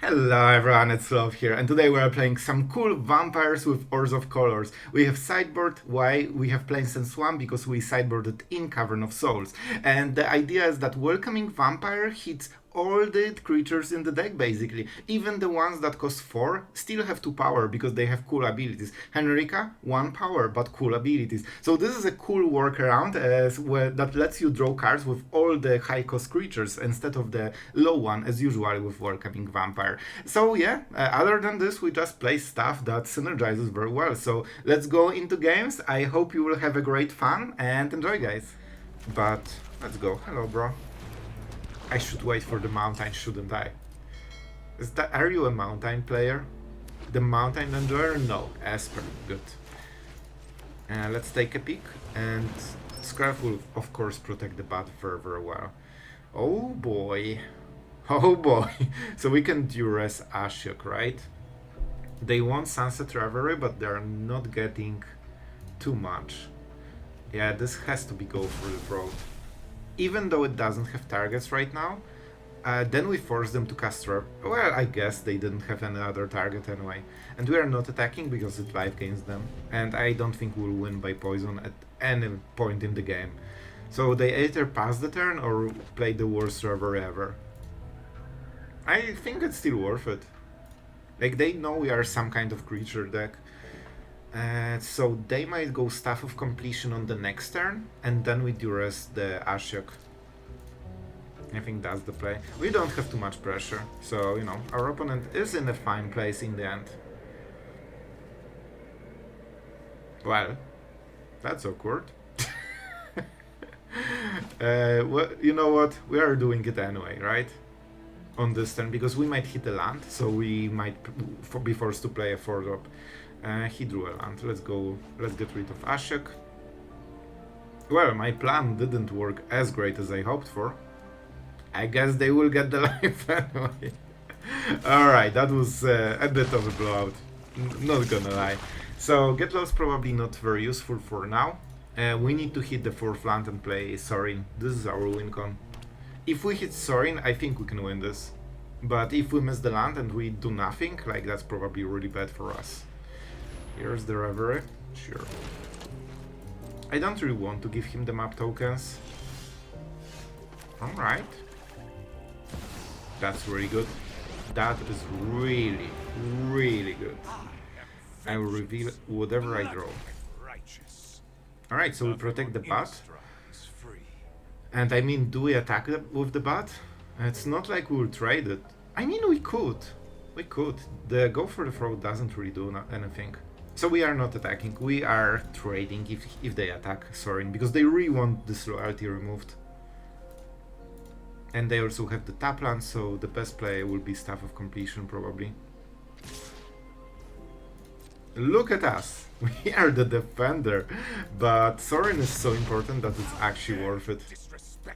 Hello everyone, it's Sloth here, and today we are playing some cool vampires with Ores of Colors. We have sideboard. Why? We have Plains and Swamp because we sideboarded in Cavern of Souls. And the idea is that welcoming vampire hits all the creatures in the deck basically. Even the ones that cost 4 still have 2 power because they have cool abilities. Henrika, 1 power but cool abilities. So this is a cool workaround that lets you draw cards with all the high cost creatures instead of the low one as usual with welcoming vampire. So yeah, other than this we just play stuff that synergizes very well. So let's go into games. I hope you will have a great fun and enjoy, guys. But let's go. Hello, bro. I should wait for the mountain, shouldn't I? Are you a mountain player? The mountain enjoyer? No. Esper. Good. Let's take a peek. And Scrap will, of course, protect the bat very, very well. Oh boy. Oh boy. So we can Duress Ashok, right? They want Sunset Reverie, but they're not getting too much. Yeah, this has to be go for the throat. Even though it doesn't have targets right now, then we force them to cast Well, I guess they didn't have any other target anyway. And we are not attacking because it life gains them. And I don't think we'll win by poison at any point in the game. So they either pass the turn or play the worst river ever. I think it's still worth it. Like, they know we are some kind of creature deck. So they might go Staff of Completion on the next turn, and then we Duress the Ashok. I think that's the play. We don't have too much pressure, so, you know, our opponent is in a fine place in the end. Well, that's awkward. Well, you know what? We are doing it anyway, right? On this turn, because we might hit the land, so we might be forced to play a 4-drop. He drew a land. Let's go. Let's get rid of Ashok. Well, my plan didn't work as great as I hoped for. I guess they will get the life anyway. Alright, that was a bit of a blowout. Not gonna lie. So, Get Lost probably not very useful for now. We need to hit the 4th land and play Sorin. This is our win con. If we hit Sorin, I think we can win this. But if we miss the land and we do nothing, like, that's probably really bad for us. Here's the Reverie. Sure. I don't really want to give him the map tokens. Alright. That's really good. That is really, really good. I will reveal whatever I draw. Alright, so we protect the bat. And I mean, do we attack with the bat? It's not like we'll trade it. I mean, we could. We could. The go for the throat doesn't really do anything. So we are not attacking, we are trading if they attack Sorin, because they really want this loyalty removed. And they also have the tap land, so the best play will be Staff of Completion probably. Look at us! We are the defender! But Sorin is so important that it's actually worth it.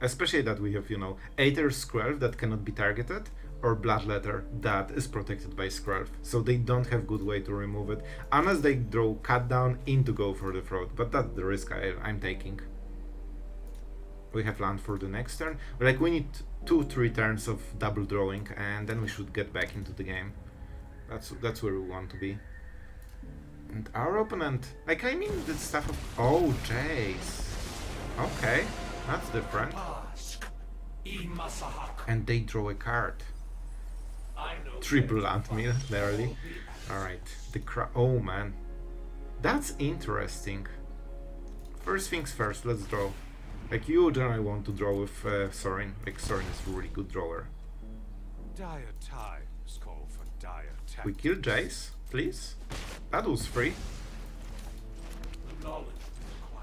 Especially that we have, you know, Aether Scroll that cannot be targeted, or Bloodletter that is protected by Scroll, so they don't have good way to remove it, unless they draw Cut Down into Go for the Throat, but that's the risk I'm taking. We have land for the next turn, like we need 2-3 turns of double drawing, and then we should get back into the game. That's where we want to be. And our opponent, like, I mean, the stuff of... Oh, Jace. Okay, that's different. And they draw a card. Triple land mill, barely. Alright, oh man. That's interesting. First things first, let's draw. Like, you generally want to draw with Sorin. Like, Sorin is a really good drawer. Dire times call for dire tactics. We kill Jace, please. That was free.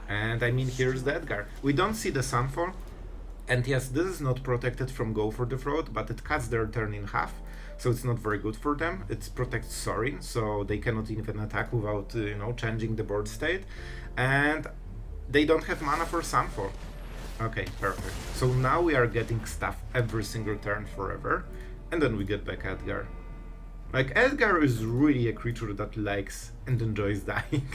And I mean, here's the Edgar. We don't see the Sunfall. And yes, this is not protected from Go for the Throat, but it cuts their turn in half, so it's not very good for them. It protects Sorin, so they cannot even attack without, you know, changing the board state. And they don't have mana for Sunfall. Okay, perfect. So now we are getting stuff every single turn forever, and then we get back Edgar. Like, Edgar is really a creature that likes and enjoys dying.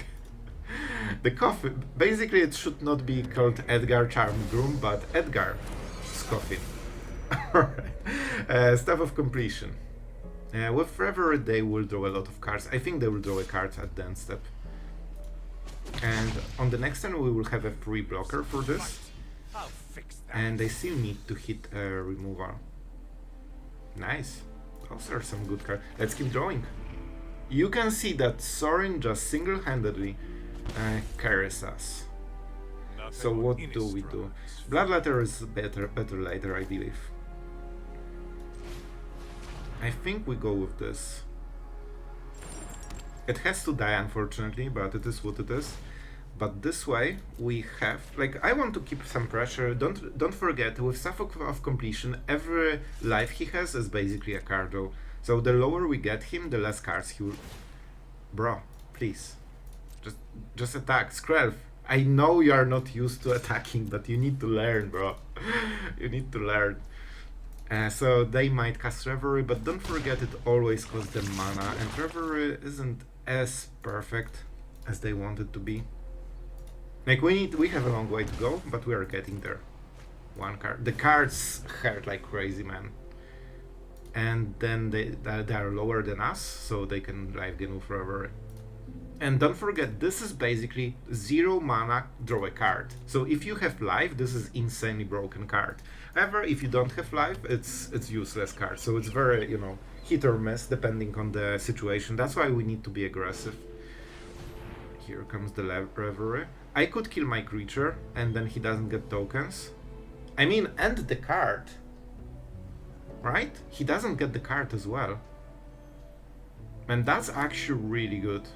The coffin, basically it should not be called Edgar Charmed Groom, but Edgar's coffin. Alright. Staff of Completion. With Reverie they will draw a lot of cards. I think they will draw a card at the end step. And on the next turn we will have a free blocker for this. I'll fix that. And they still need to hit a removal. Nice. Those are some good cards. Let's keep drawing. You can see that Sorin just single-handedly carries us. Nothing So but what do we innistrad. do? Bloodletter is better later, I believe. I think we go with this. It has to die, unfortunately, but it is what it is. But this way we have, like, I want to keep some pressure. Don't forget, with Suffix of Completion, every life he has is basically a card draw. So the lower we get him, the less cards he will. Bro, please, just attack, Skrelv. I know you are not used to attacking, but you need to learn, bro. You need to learn. So they might cast Reverie, but don't forget it always costs them mana, and Reverie isn't as perfect as they want it to be. Like we have a long way to go, but we are getting there. One card. The cards hurt like crazy, man. And then they are lower than us, so they can live gain with Reverie. And don't forget, this is basically 0 mana, draw a card. So if you have life, this is insanely broken card. However, if you don't have life, it's useless card. So it's very, hit or miss depending on the situation. That's why we need to be aggressive. Here comes the Reverie. I could kill my creature and then he doesn't get tokens. I mean, and the card. Right? He doesn't get the card as well. And that's actually really good.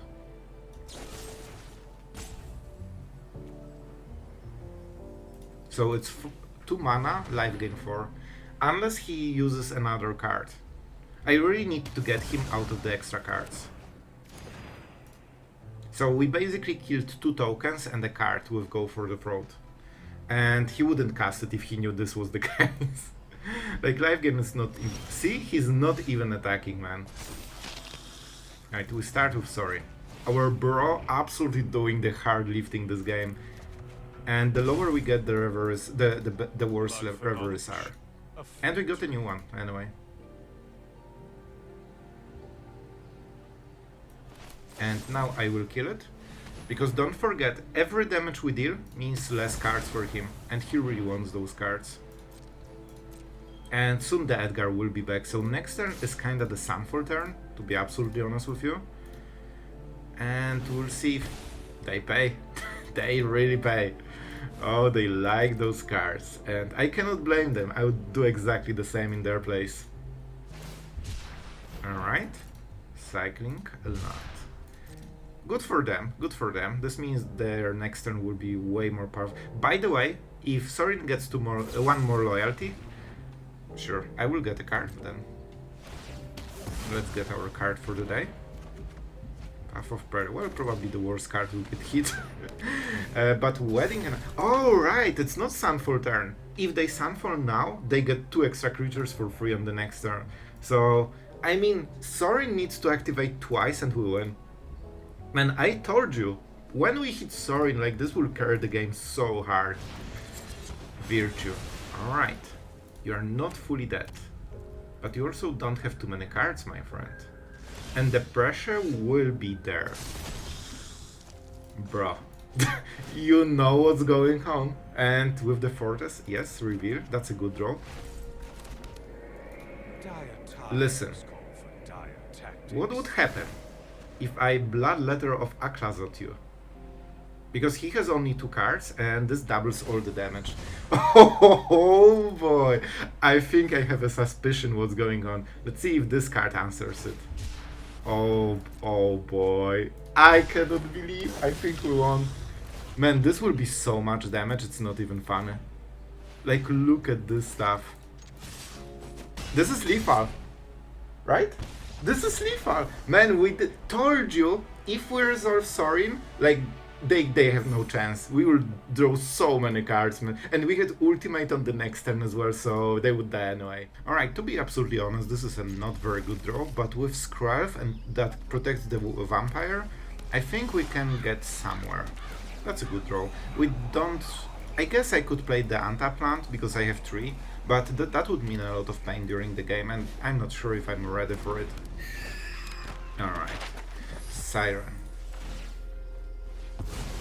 So it's 2 mana, life gain 4. Unless he uses another card. I really need to get him out of the extra cards. So we basically killed 2 tokens and a card with Go for the Throat. And he wouldn't cast it if he knew this was the case. Like, life gain is not... See? He's not even attacking, man. Alright, we start with Sorin. Our bro absolutely doing the hard lifting this game. And the lower we get the Reveries, the worse Reveries are. And we got a new one, anyway. And now I will kill it. Because don't forget, every damage we deal means less cards for him. And he really wants those cards. And soon the Edgar will be back. So next turn is kinda the Sunfall turn, to be absolutely honest with you. And we'll see if they pay. They really pay. Oh, they like those cards. And I cannot blame them. I would do exactly the same in their place. Alright. Cycling a lot. Good for them, good for them. This means their next turn will be way more powerful. By the way, if Sorin gets one more loyalty, sure, I will get a card then. Let's get our card for the day. Path of Prayer. Well, probably the worst card will get hit. But Wedding and... Oh, right, it's not Sunfall turn. If they Sunfall now, they get 2 extra creatures for free on the next turn. So, I mean, Sorin needs to activate twice and we win. Man, I told you, when we hit Sorin, like, this will carry the game so hard. Virtue. Alright. You are not fully dead. But you also don't have too many cards, my friend. And the pressure will be there. Bro. You know what's going on. And with the Fortress, yes, reveal. That's a good draw. Listen. What would happen if I Bloodletter of Aclazotz you? Because he has only 2 cards and this doubles all the damage. Oh boy! I think I have a suspicion what's going on. Let's see if this card answers it. Oh boy. I cannot believe I think we won. Man, this will be so much damage, it's not even funny. Like, look at this stuff. This is lethal. Right? This is lethal. Man, we told you, if we resolve Sorin, like, they have no chance. We will draw so many cards, man. And we had ultimate on the next turn as well, so they would die anyway. Alright, to be absolutely honest, this is a not very good draw, but with Skrelv and that protects the vampire, I think we can get somewhere. That's a good draw. We don't... I guess I could play the Anta plant, because I have 3, But that would mean a lot of pain during the game, and I'm not sure if I'm ready for it. Alright. Siren.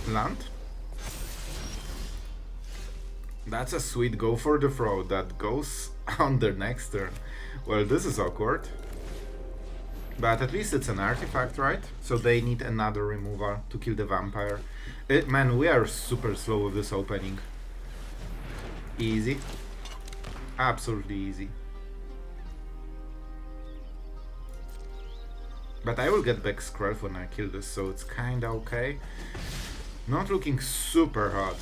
Land. That's a sweet go for the throw that goes on the next turn. Well, this is awkward. But at least it's an artifact, right? So they need another removal to kill the vampire. Man, we are super slow with this opening. Easy. Absolutely easy. But I will get back Scroll when I kill this, so it's kinda okay. Not looking super hot.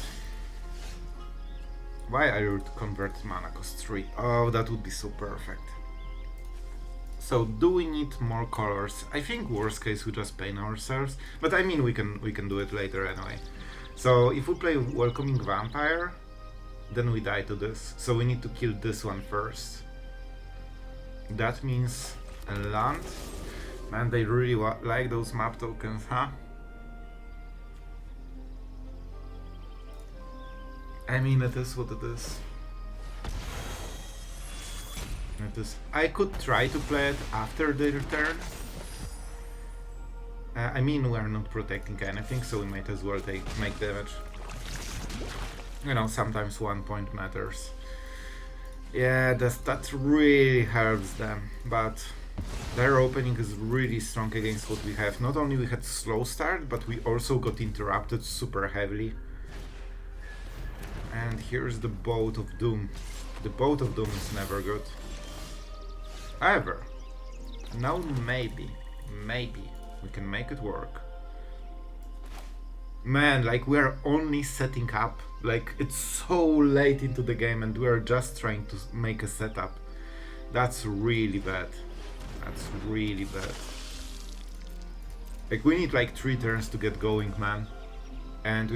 Why I would convert mana cost 3? Oh, that would be so perfect. So do we need more colors? I think worst case we just paint ourselves, but I mean we can do it later anyway. So if we play Welcoming Vampire, then we die to this. So we need to kill this one first. That means a land. Man, they really like those map tokens, huh? I mean, it is what it is. I could try to play it after the return. I mean, we are not protecting anything, so we might as well make damage. You know, sometimes 1 point matters. Yeah, that really helps them, but their opening is really strong against what we have. Not only we had slow start, but we also got interrupted super heavily. And here's the Boat of Doom. The Boat of Doom is never good. However, now maybe we can make it work. Man, like we're only setting up, like it's so late into the game and we're just trying to make a setup. That's really bad. That's really bad. Like we need like 3 turns to get going, man. And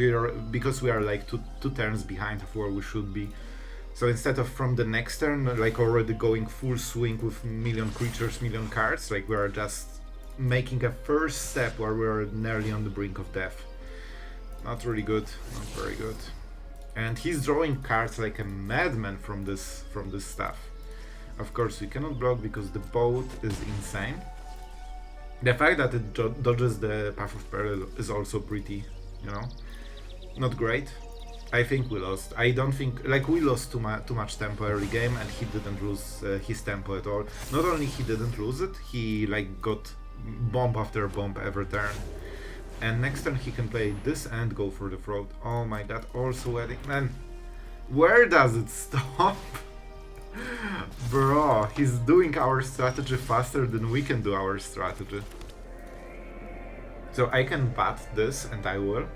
because we are like two turns behind of where we should be. So instead of from the next turn, like already going full swing with million creatures, million cards, like we are just making a first step where we're nearly on the brink of death. Not really good, not very good. And he's drawing cards like a madman from this stuff. Of course we cannot block because the boat is insane. The fact that it dodges the Path of Peril is also pretty, you know, not great. I think we lost. I don't think, like, we lost too much tempo early game, and he didn't lose his tempo at all. Not only he didn't lose it, he like got bomb after bomb every turn. And next turn he can play this and go for the throat. Oh my god, also adding, man, where does it stop? Bro, he's doing our strategy faster than we can do our strategy. So I can bat this, and I will.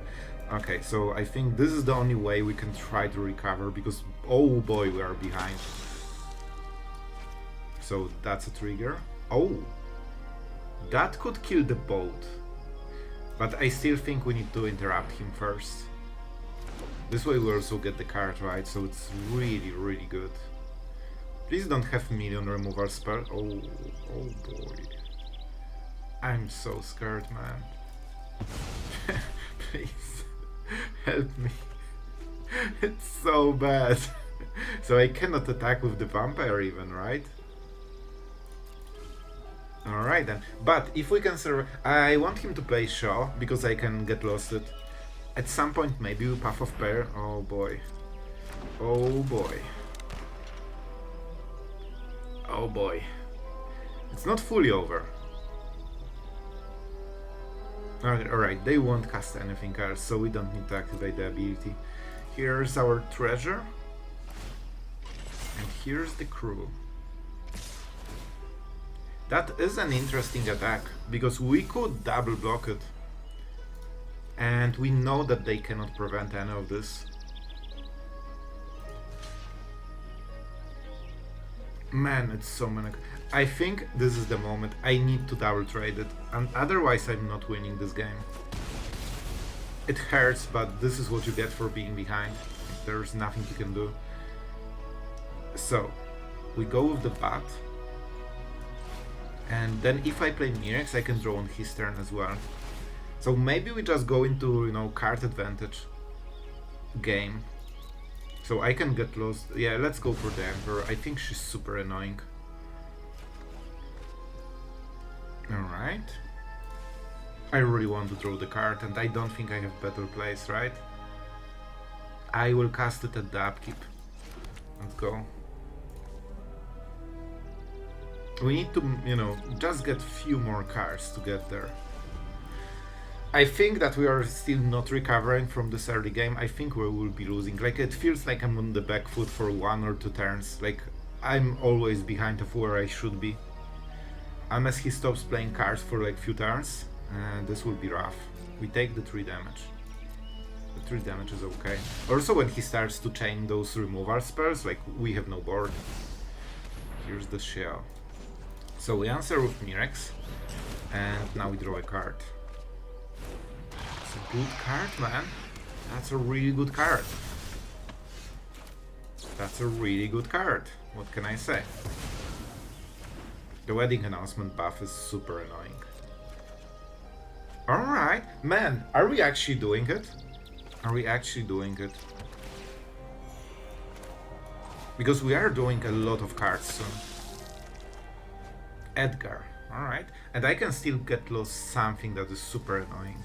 Okay, so I think this is the only way we can try to recover, because oh boy, we are behind. So that's a trigger. Oh, that could kill the boat. But I still think we need to interrupt him first. This way we also get the card right, so it's really, really good. Please don't have million removal spell. Oh boy. I'm so scared, man. Please, help me. It's so bad. So I cannot attack with the vampire even, right? Alright then. But if we can survive, I want him to play Shaw, because I can get lost it. At some point maybe we Path of Peril. Oh boy. Oh boy. Oh boy. It's not fully over. Alright, they won't cast anything else, so we don't need to activate the ability. Here's our treasure. And here's the crew. That is an interesting attack, because we could double block it. And we know that they cannot prevent any of this. Man, it's so many. I think this is the moment I need to double trade it, and otherwise I'm not winning this game. It hurts, but this is what you get for being behind. There's nothing you can do. So, we go with the bat. And then if I play Mirrex, I can draw on his turn as well. So maybe we just go into, you know, card advantage game. So I can get lost. Yeah, let's go for the Emperor. I think she's super annoying. Alright. I really want to draw the card, and I don't think I have better place, right? I will cast it at the upkeep. Let's go. We need to, you know, just get few more cards to get there. I think that we are still not recovering from this early game. I think we will be losing. Like, it feels like I'm on the back foot for 1 or 2 turns. Like, I'm always behind of where I should be. Unless he stops playing cards for like few turns, this will be rough. We take the 3 damage. The 3 damage is okay. Also, when he starts to chain those removal spells, like, we have no board. Here's the shell. So we answer with Mirrex, and now we draw a card. It's a good card, man. That's a really good card. That's a really good card. What can I say? The wedding announcement buff is super annoying. Alright, man, are we actually doing it? Are we actually doing it? Because we are doing a lot of cards soon. Edgar, alright. And I can still get lost something that is super annoying.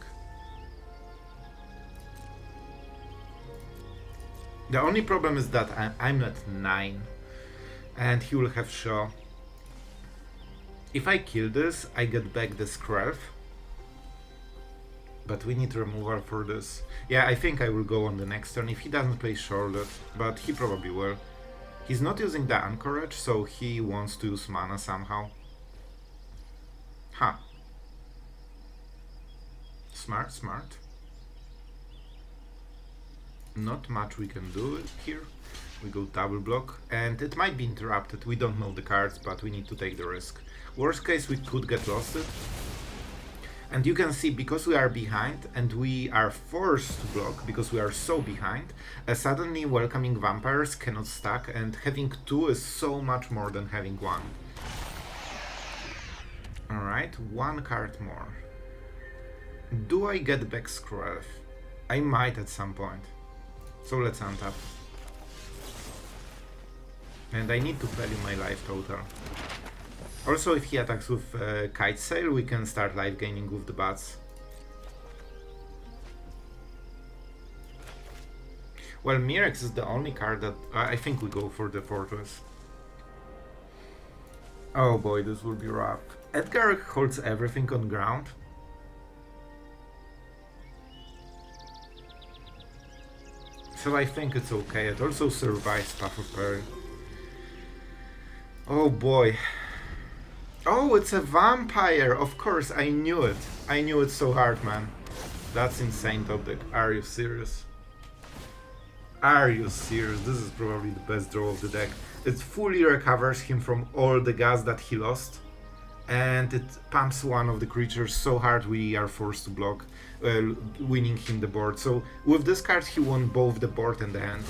The only problem is that I'm at 9. And he will have Shaw. If I kill this, I get back the Screlf. But we need removal for this. Yeah, I think I will go on the next turn if he doesn't play Charlotte, but he probably will. He's not using the Anchorage, so he wants to use mana somehow. Huh. Smart, smart. Not much we can do here. We go double block, and it might be interrupted. We don't know the cards, but we need to take the risk. Worst case, we could get lost it. And you can see, because we are behind and we are forced to block because we are so behind, suddenly welcoming vampires cannot stack, and having 2 is so much more than having 1. Alright, 1 card more. Do I get back Screlf? I might at some point. So let's untap. And I need to value my life total. Also, if he attacks with Kite Sail, we can start life gaining with the bats. Well, Mirrex is the only card that... I think we go for the Fortress. Oh boy, this will be rough. Edgar holds everything on ground. So I think it's okay. It also survives Path of Peril. Oh boy. Oh, it's a vampire! Of course, I knew it. I knew it so hard, man. That's insane top deck. Are you serious? Are you serious? This is probably the best draw of the deck. It fully recovers him from all the gas that he lost. And it pumps one of the creatures so hard we are forced to block, winning him the board. So with this card he won both the board and the hand.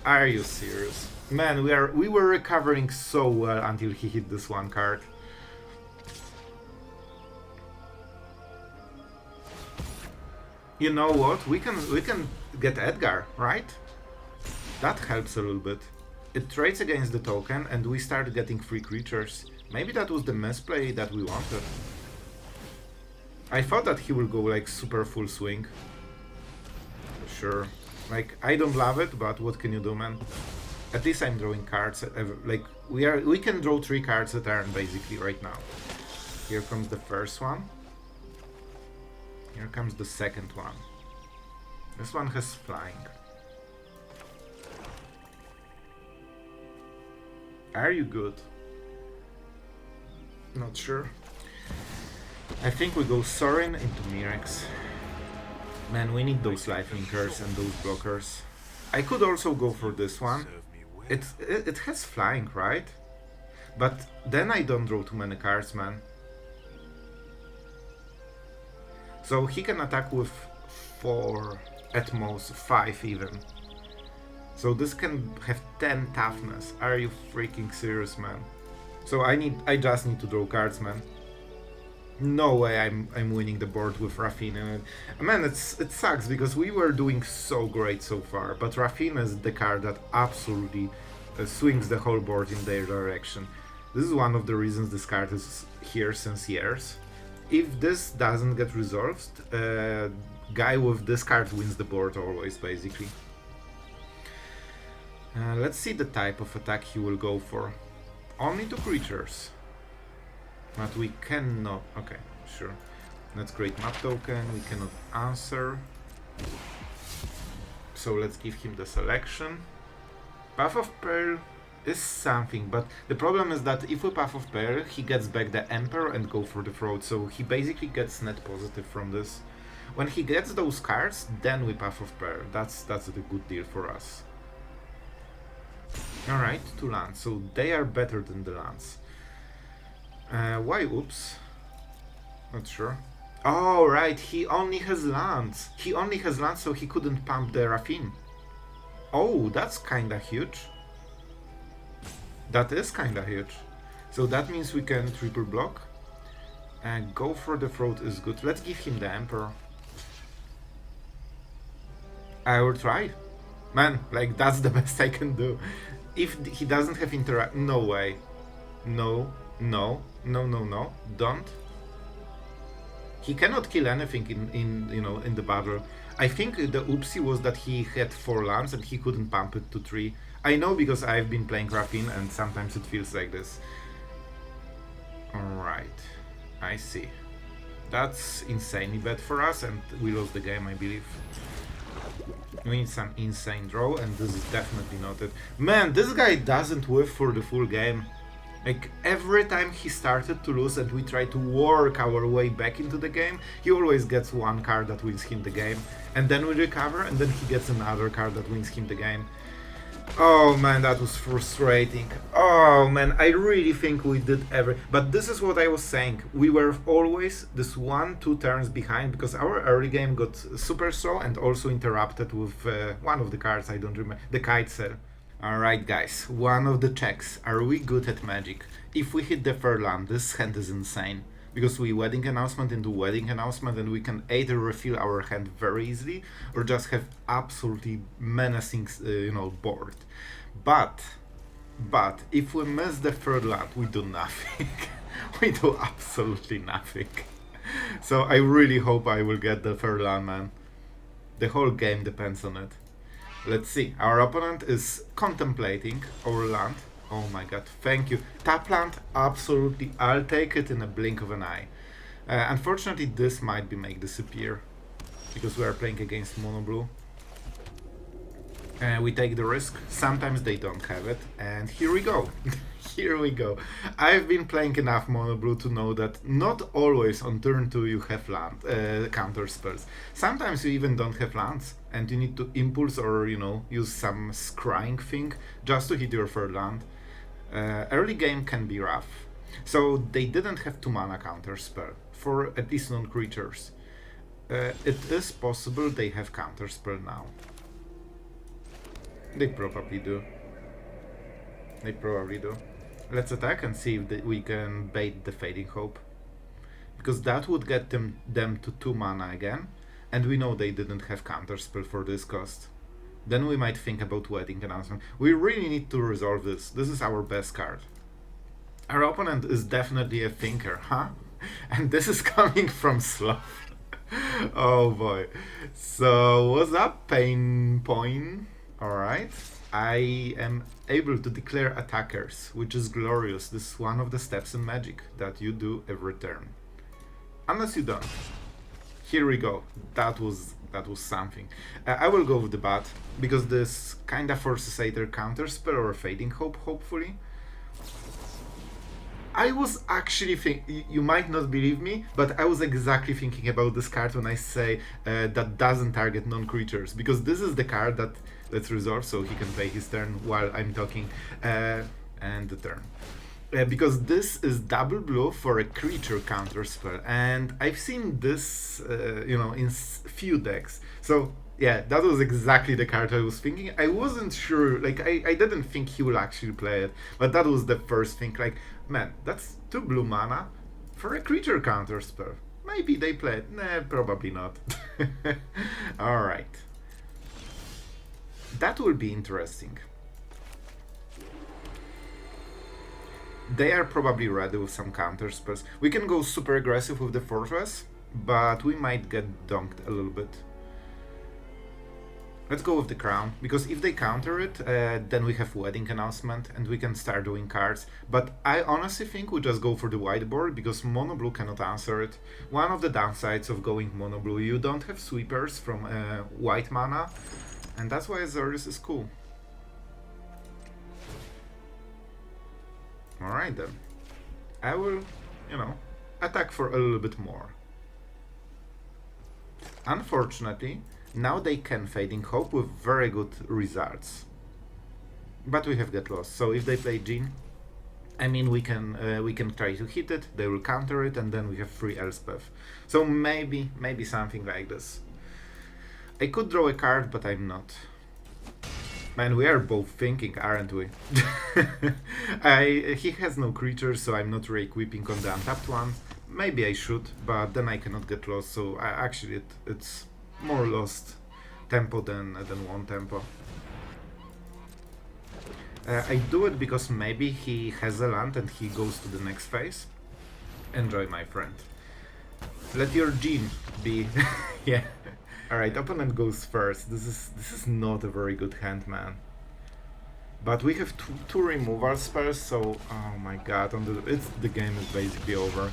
Are you serious? Man, we were recovering so well until he hit this one card. You know what? We can get Edgar, right? That helps a little bit. It trades against the token and we start getting free creatures. Maybe that was the misplay that we wanted. I thought that he will go like super full swing. Sure. Like, I don't love it, but what can you do, man? At least I'm drawing cards. Like, we can draw 3 cards a turn basically right now. Here comes the first one. Here comes the second one. This one has flying. Are you good? Not sure. I think we go Sorin into Mirrex. Man, we need those life linkers and those blockers. I could also go for this one. It has flying, right? But then I don't draw too many cards, man. So he can attack with 4, at most 5 even. So this can have 10 toughness. Are you freaking serious, man? So I just need to draw cards, man. No way I'm winning the board with Raffine. Man, it sucks because we were doing so great so far, but Raffine is the card that absolutely swings the whole board in their direction. This is one of the reasons this card is here since years. If this doesn't get resolved, guy with this card wins the board always, basically. Let's see the type of attack he will go for. Only 2 creatures. But we cannot... Okay, sure. Let's create map token. We cannot answer. So let's give him the selection. Path of Peril is something, but the problem is that if we Path of Peril, he gets back the Emperor and go for the Throat, so he basically gets net positive from this. When he gets those cards, then we Path of Peril. That's a good deal for us. Alright, 2 lands, so they are better than the lands. Why oops? Not sure. Oh right, he only has lands. He only has lands, so he couldn't pump the Raffine. Oh, that's kinda huge. That is kinda huge. So that means we can triple block. And go for the Throat is good. Let's give him the Emperor. I will try. Man, like that's the best I can do. If he doesn't have interact... No way. No, no, no, no, no. Don't. He cannot kill anything in the battle. I think the oopsie was that he had 4 lands and he couldn't pump it to 3. I know because I've been playing Raffine and sometimes it feels like this. Alright, I see. That's insanely bad for us and we lost the game, I believe. We need some insane draw and this is definitely not it. Man, this guy doesn't whiff for the full game. Like, every time he started to lose and we try to work our way back into the game, he always gets 1 card that wins him the game. And then we recover, and then he gets another card that wins him the game. Oh man, that was frustrating. Oh man, I really think we did But this is what I was saying. We were always this 1-2 turns behind because our early game got super slow and also interrupted with one of the cards, I don't remember, the Kite Cell. Alright guys, one of the checks. Are we good at Magic? If we hit the 3rd land, this hand is insane. Because we Wedding Announcement into Wedding Announcement and we can either refill our hand very easily or just have absolutely menacing, board. But if we miss the 3rd land, we do nothing. We do absolutely nothing. So I really hope I will get the 3rd land, man. The whole game depends on it. Let's see, our opponent is contemplating our land. Oh my god, thank you. Tap land, absolutely, I'll take it in a blink of an eye. Unfortunately, this might be make disappear, because we are playing against mono blue. We take the risk, sometimes they don't have it, and here we go. Here we go. I've been playing enough mono blue to know that not always on turn 2 you have land counter spells. Sometimes you even don't have lands and you need to impulse or use some scrying thing just to hit your 3rd land. Early game can be rough. So they didn't have 2 mana counter spell for at least non-creatures. It is possible they have counter spell now. They probably do. They probably do. Let's attack and see if we can bait the Fading Hope. Because that would get them to 2 mana again. And we know they didn't have counterspell for this cost. Then we might think about Wedding Announcement. We really need to resolve this. This is our best card. Our opponent is definitely a thinker, huh? And this is coming from Sloth. Oh boy. So, what's up, Pain Point? Alright. I am able to declare attackers, which is glorious. This is one of the steps in Magic that you do every turn. Unless you don't. Here we go. That was something. I will go with the Bat, because this kinda forces either counterspell or a Fading Hope, hopefully. I was actually thinking, you might not believe me, but I was exactly thinking about this card when I say that doesn't target non-creatures, because this is the card that let's resolve so he can play his turn while I'm talking, and the turn. Because this is double blue for a creature counter spell, and I've seen this, in few decks. So yeah, that was exactly the card I was thinking. I wasn't sure, like I didn't think he will actually play it, but that was the first thing. Like, man, that's 2 blue mana, For a creature counter spell. Maybe they played. Nah, probably not. Alright. That will be interesting. They are probably ready with some counter spells. We can go super aggressive with the fortress, but we might get donked a little bit. Let's go with the crown, because if they counter it, then we have wedding announcement and we can start doing cards. But I honestly think we just go for the white board, because mono blue cannot answer it. One of the downsides of going mono blue, you don't have sweepers from white mana, and that's why Azorius is cool. Alright then. I will, attack for a little bit more. Unfortunately, now they can Fading Hope with very good results. But we have Get Lost, so if they play Jean, I mean we can try to hit it, they will counter it, and then we have free Elspeth. So maybe something like this. I could draw a card, but I'm not. Man, we are both thinking, aren't we? He has no creatures, so I'm not re-equipping on the untapped one. Maybe I should, but then I cannot Get Lost, so actually it's more lost tempo than one tempo. I do it because maybe he has a land and he goes to the next phase. Enjoy, my friend. Let your Jean be. Yeah. Alright, opponent goes first. This is not a very good hand, man. But we have two removal spells, so oh my god, the game is basically over.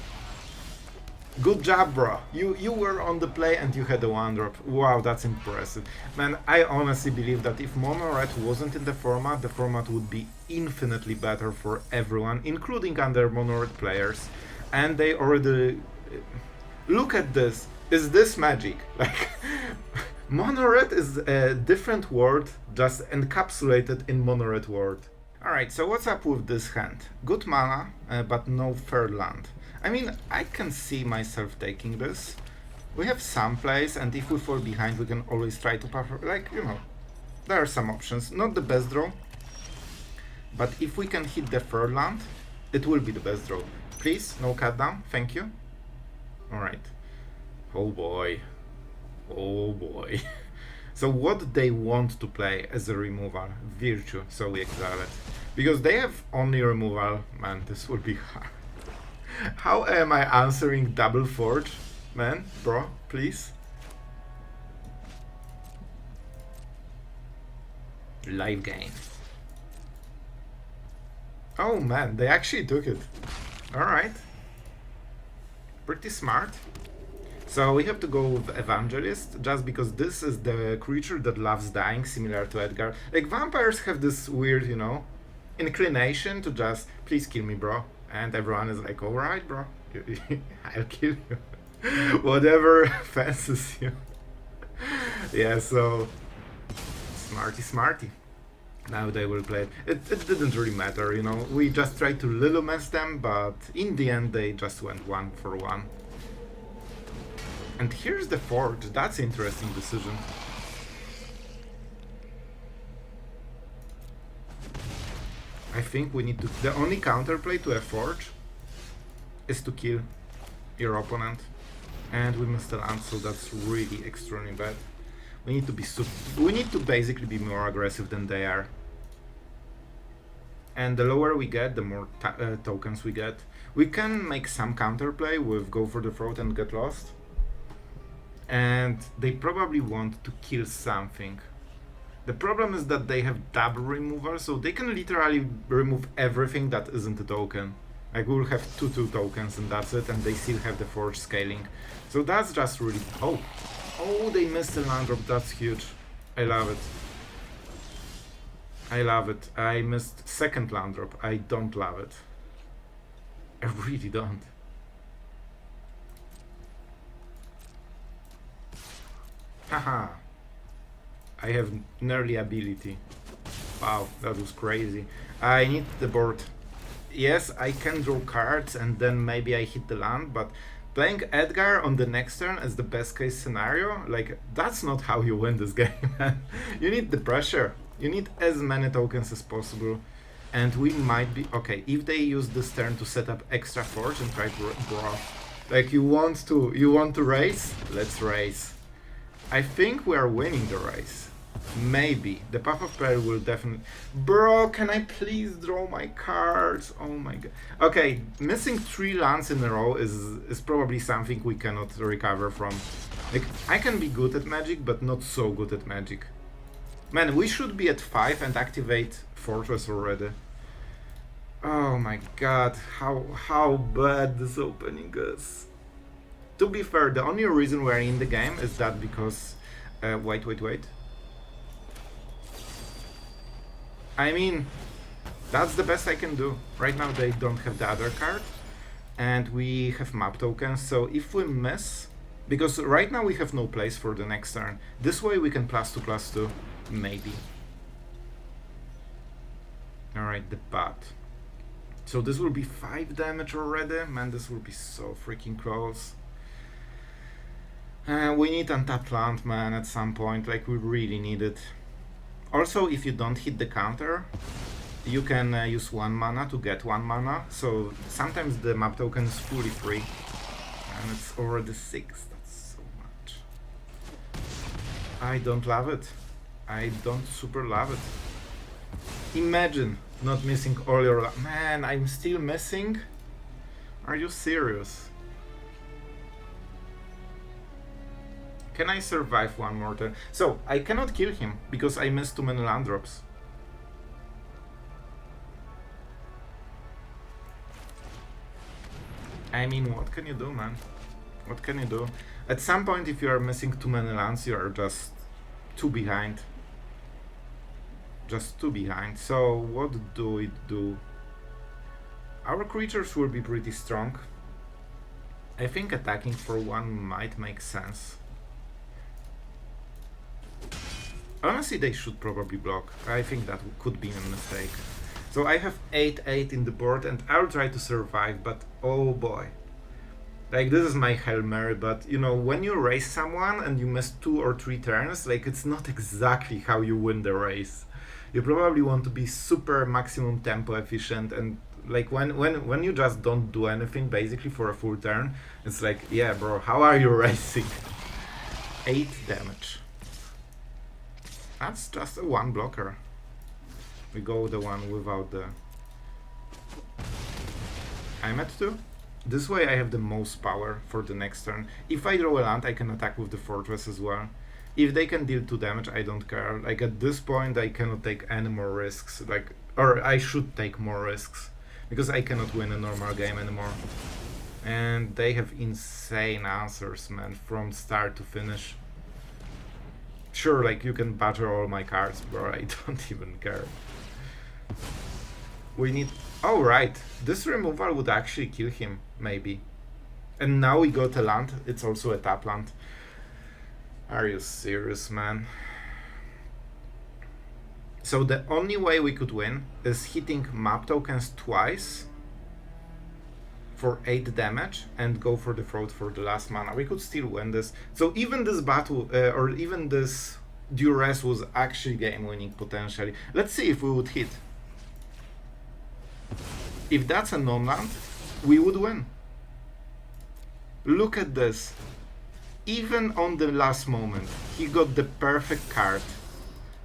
Good job, bro. You were on the play and you had a 1-drop. Wow, that's impressive. Man, I honestly believe that if Mono Red wasn't in the format would be infinitely better for everyone, including under Mono Red players. And they already... Look at this. Is this magic? Like, Mono Red is a different word, just encapsulated in Mono Red word. Alright, so what's up with this hand? Good mana, but no third land. I mean, I can see myself taking this. We have some plays, and if we fall behind, we can always try to buffer. Like, there are some options. Not the best draw, but if we can hit the third land, it will be the best draw. Please, no cut down. Thank you. Alright. Oh boy. Oh boy. So what they want to play as a removal? Virtue, so we exile it. Because they have only removal, man, this will be hard. How am I answering double forge? Man, bro, please. Live game. Oh man, they actually took it. Alright. Pretty smart. So we have to go with Evangelist, just because this is the creature that loves dying, similar to Edgar. Like, vampires have this weird, inclination to just, please kill me, bro. And everyone is like, alright, bro, I'll kill you. Whatever fancies you. Yeah, so, smarty. Now they will play it. It didn't really matter, we just tried to little mess them, but in the end they just went 1-for-1. And here's the forge, that's interesting decision. I think we need to... The only counterplay to a forge is to kill your opponent. And we missed the land, so that's really extremely bad. We need to be we need to basically be more aggressive than they are. And the lower we get, the more tokens we get. We can make some counterplay with go for the throat and get lost. And they probably want to kill something. The problem is that they have double removal, so they can literally remove everything that isn't a token. Like, we'll have 2/2 tokens and that's it, and they still have the forge scaling. So that's just really... Oh, they missed a land drop, that's huge. I love it. I love it. I missed second land drop, I don't love it. I really don't. Haha. I have nearly ability. Wow, that was crazy. I need the board. Yes, I can draw cards and then maybe I hit the land, but playing Edgar on the next turn is the best case scenario. Like, that's not how you win this game. You need the pressure. You need as many tokens as possible. And we might be... Okay, if they use this turn to set up extra force and try to... Bro, like, you want to race? Let's race. I think we are winning the race. Maybe. The Path of Prayer will definitely... Bro, can I please draw my cards? Oh my god. Okay, missing 3 lands in a row is probably something we cannot recover from. Like, I can be good at Magic, but not so good at Magic. Man, we should be at 5 and activate Fortress already. Oh my god, how bad this opening is. To be fair, the only reason we're in the game is that because... wait. I mean, that's the best I can do. Right now they don't have the other card, and we have map tokens, so if we miss... Because right now we have no place for the next turn. This way we can +2/+2, maybe. Alright, the bat. So this will be 5 damage already? Man, this will be so freaking close. We need untapped land, man, at some point. Like, we really need it. Also, if you don't hit the counter, you can use 1 mana to get 1 mana. So sometimes the map token is fully free. And it's already 6. That's so much. I don't love it. I don't super love it. Imagine not missing all your... Man, I'm still missing? Are you serious? Can I survive one more turn? So, I cannot kill him, because I missed too many land drops. I mean, what can you do, man? What can you do? At some point, if you are missing too many lands, you are just too behind. Just too behind. So, what do we do? Our creatures will be pretty strong. I think attacking for 1 might make sense. Honestly, they should probably block. I think that could be a mistake. So I have 8/8 in the board and I'll try to survive, but oh boy. Like, this is my Hail Mary, but you know, when you race someone and you miss 2 or 3 turns, like, it's not exactly how you win the race. You probably want to be super maximum tempo efficient, and like when you just don't do anything basically for a full turn, it's like, yeah bro, how are you racing? 8 damage. That's just a 1 blocker. We go the one without the... I'm at 2. This way I have the most power for the next turn. If I draw a land, I can attack with the fortress as well. If they can deal 2 damage, I don't care. Like, at this point I cannot take any more risks. Like, or I should take more risks, because I cannot win a normal game anymore. And they have insane answers, man, from start to finish. Sure, like, you can batter all my cards, bro, I don't even care. We need... Oh, right, this removal would actually kill him, maybe. And now we got a land, it's also a tap land. Are you serious, man? So the only way we could win is hitting map tokens twice for 8 damage and go for the throat for the last mana. We could still win this. So even this battle, or even this Duress was actually game winning potentially. Let's see if we would hit. If that's a non-land, we would win. Look at this. Even on the last moment, he got the perfect card.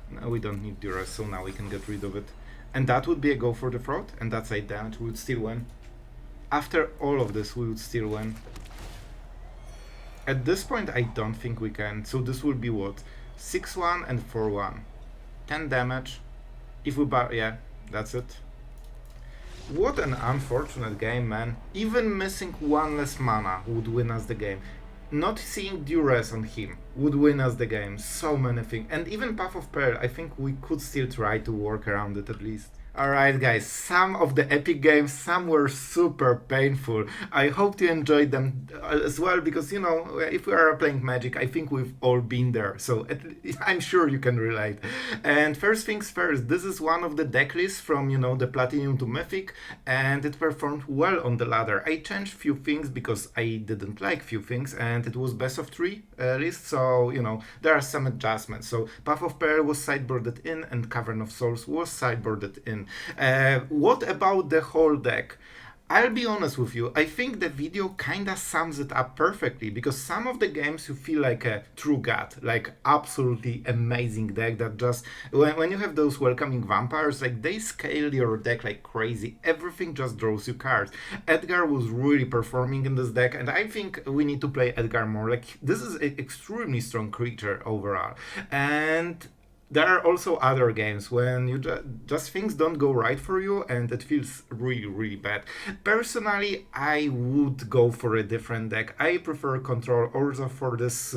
Now we don't need Duress, so now we can get rid of it. And that would be a go for the throat, and that's 8 damage. We would still win. After all of this, we would still win. At this point, I don't think we can. So this will be what? 6-1 and 4-1. 10 damage. If we yeah, that's it. What an unfortunate game, man. Even missing 1 less mana would win us the game. Not seeing Duress on him would win us the game. So many things. And even Path of Prayer, I think we could still try to work around it at least. Alright guys, some of the epic games, some were super painful. I hope you enjoyed them as well, because, you know, if we are playing Magic, I think we've all been there, so I'm sure you can relate. And first things first, this is one of the deck lists from, you know, the Platinum to Mythic, and it performed well on the ladder. I changed few things because I didn't like few things, and it was best of 3 list, so, you know, there are some adjustments. So Path of Prayer was sideboarded in, and Cavern of Souls was sideboarded in. fun. What about the whole deck? I'll be honest with you, I think the video kinda sums it up perfectly because some of the games you feel like a true god, like absolutely amazing deck that just, when you have those welcoming vampires, like they scale your deck like crazy, everything just draws you cards. Edgar was really performing in this deck and I think we need to play Edgar more, like this is an extremely strong creature overall. And there are also other games when you just things don't go right for you and it feels really really bad. Personally, I would go for a different deck. I prefer control also for this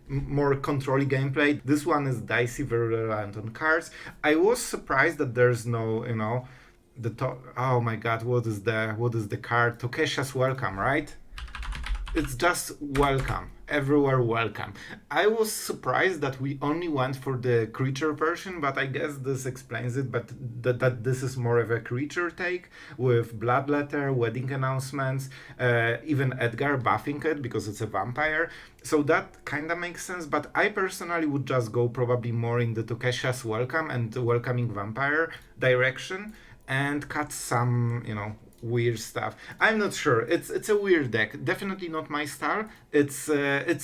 more controlly gameplay. This one is dicey, very reliant on cards. I was surprised that there's no oh my god, what is the card? Tokesha's Welcome, right? It's just welcome. Everywhere welcome. I was surprised that we only went for the creature version, but I guess this explains it. But that this is more of a creature take with Bloodletter, wedding announcements, even Edgar buffing it because it's a vampire. So that kind of makes sense. But I personally would just go probably more in the Tokesha's Welcome and welcoming vampire direction and cut some, weird stuff. I'm not sure. It's a weird deck. Definitely not my style. It's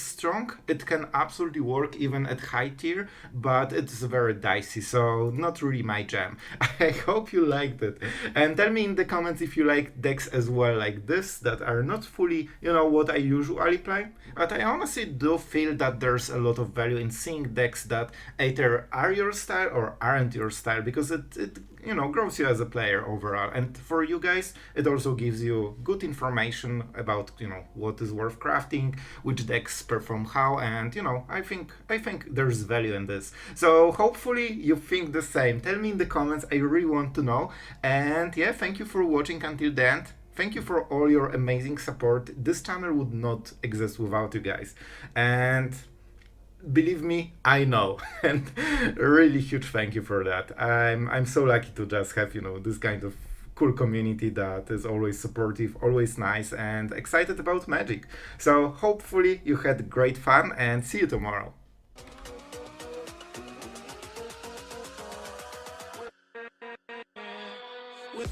strong. It can absolutely work even at high tier, but it's very dicey, so not really my jam. I hope you liked it, and tell me in the comments if you like decks as well like this that are not fully what I usually play. But I honestly do feel that there's a lot of value in seeing decks that either are your style or aren't your style because it grows you as a player overall, and for you guys it also gives you good information about what is worth crafting, which decks perform how, and I think there's value in this. So hopefully you think the same. Tell me in the comments, I really want to know. And yeah, thank you for watching until the end. Thank you for all your amazing support. This channel would not exist without you guys, and believe me, I know, and a really huge thank you for that. I'm so lucky to just have this kind of cool community that is always supportive, always nice, and excited about Magic. So hopefully you had great fun, and see you tomorrow. With